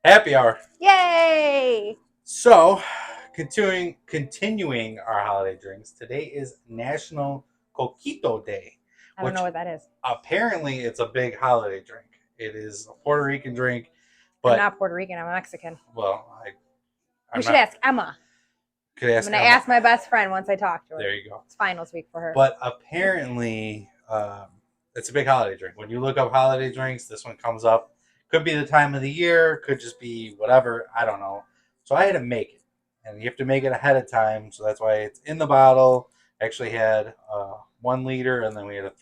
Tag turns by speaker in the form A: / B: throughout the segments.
A: Happy hour.
B: Yay!
A: So, continuing our holiday drinks. Today is National Coquito Day,
B: I don't
A: which
B: know what that is.
A: apparently it's a big holiday drink. It is a Puerto Rican drink,
B: I'm
A: but
B: not Puerto Rican. I'm Mexican.
A: well,
B: We
A: I'm
B: should
A: not.
B: ask Emma.
A: Could
B: I'm
A: ask
B: going to
A: Emma.
B: ask my best friend once I talk to her.
A: There you go.
B: It's finals week for her.
A: But apparently, it's a big holiday drink. When you look up holiday drinks, this one comes up. Could be the time of the year. Could just be whatever. I don't know. So I had to make it, and you have to make it ahead of time. So that's why it's in the bottle. Actually had 1 liter, and then we had a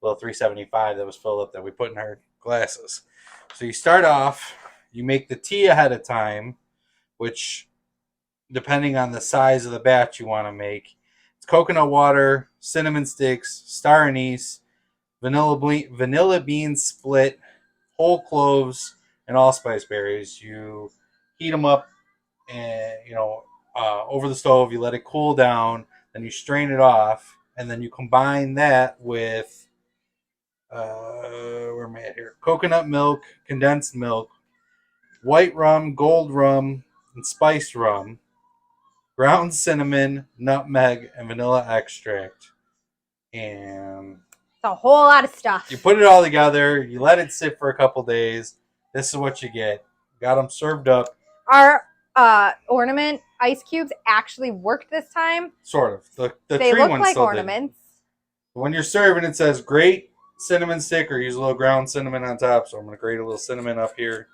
A: little 375 that was filled up that we put in our glasses. So you start off. You make the tea ahead of time, which depending on the size of the batch you want to make. It's coconut water, cinnamon sticks, star anise, vanilla bean split, whole cloves, and allspice berries. You heat them up, and over the stove. You let it cool down, then you strain it off, and then you combine that with where am I at here? Coconut milk, condensed milk, white rum, gold rum, and spiced rum, ground cinnamon, nutmeg, and vanilla extract. And
B: It's a whole lot of stuff.
A: you put it all together. You let it sit for a couple days. This is what you get. Got them served up.
B: Our ornament ice cubes actually worked this time.
A: Sort of. The
B: They
A: tree
B: look
A: one
B: like
A: still
B: ornaments.
A: did. When you're serving, it says grate cinnamon stick or use a little ground cinnamon on top. So I'm going to grate a little cinnamon up here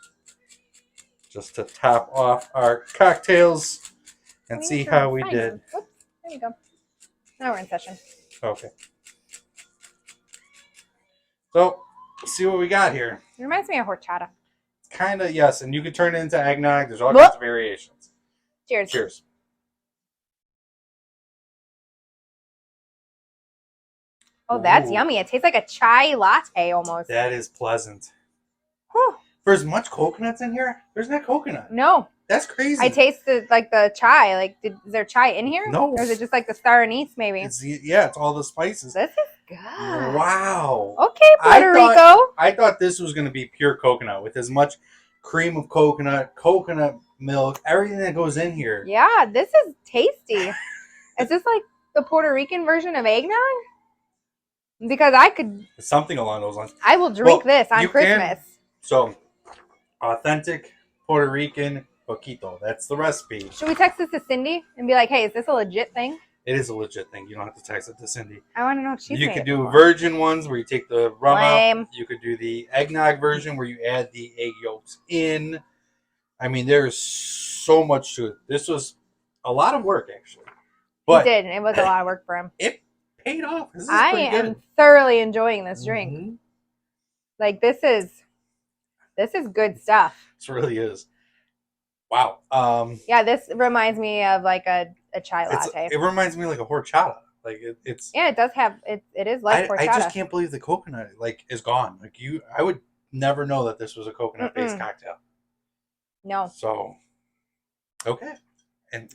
A: just to top off our cocktails and see how we did.
B: Whoops, there you go. Now we're in session.
A: Okay. So, let's see what we got here.
B: It reminds me of horchata.
A: Kind of, yes. And you can turn it into eggnog. There's all kinds of variations.
B: Cheers.
A: Cheers.
B: Oh, that's
A: Ooh.
B: yummy. It tastes like a chai latte almost.
A: That is pleasant.
B: Whew.
A: For as much coconuts in here, there's not coconut.
B: No.
A: That's crazy.
B: I tasted like the chai. Like, is there chai in here?
A: No.
B: Or is it just like the star anise maybe?
A: It's all the spices.
B: This is good.
A: Wow.
B: Okay, Puerto Rico.
A: I thought this was going to be pure coconut with as much cream of coconut milk, everything that goes in here.
B: Yeah, this is tasty. Is this like the Puerto Rican version of eggnog? Because I could...
A: Something along those lines.
B: I will drink this on Christmas.
A: So, authentic Puerto Rican coquito. That's the recipe.
B: Should we text this to Cindy and be like, hey, is this a legit thing?
A: It is a legit thing. You don't have to text it to Cindy.
B: I want to know what she's saying.
A: You could do virgin ones where you take the rum
B: Lame.
A: out. You could do the eggnog version where you add the egg yolks in. I mean, there's so much to it. This was a lot of work, actually.
B: But it did. It was a lot of work for him.
A: It paid off. This is
B: I am thoroughly enjoying this drink. Mm-hmm. Like, this is good stuff.
A: This really is. Wow.
B: Yeah, this reminds me of like a chai latte.
A: It reminds me like a horchata. Like it's.
B: Yeah, it does have it. It is like horchata.
A: I just can't believe the coconut is gone. Like I would never know that this was a coconut based cocktail.
B: No.
A: So, okay, and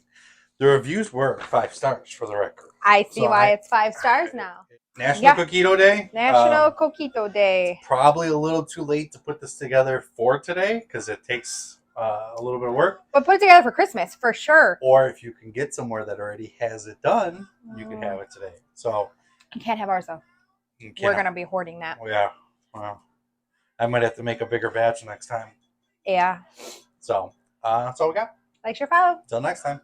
A: the reviews were 5 stars for the record.
B: I see why it's 5 stars now.
A: National Coquito Day.
B: National Coquito Day.
A: Probably a little too late to put this together for today because it takes a little bit of work.
B: But put it together for Christmas, for sure.
A: Or if you can get somewhere that already has it done, you can have it today. So
B: you can't have ours though. We're going to be hoarding that.
A: Yeah. Well, I might have to make a bigger batch next time.
B: Yeah.
A: So that's all we got.
B: Like, sure, follow.
A: Till next time.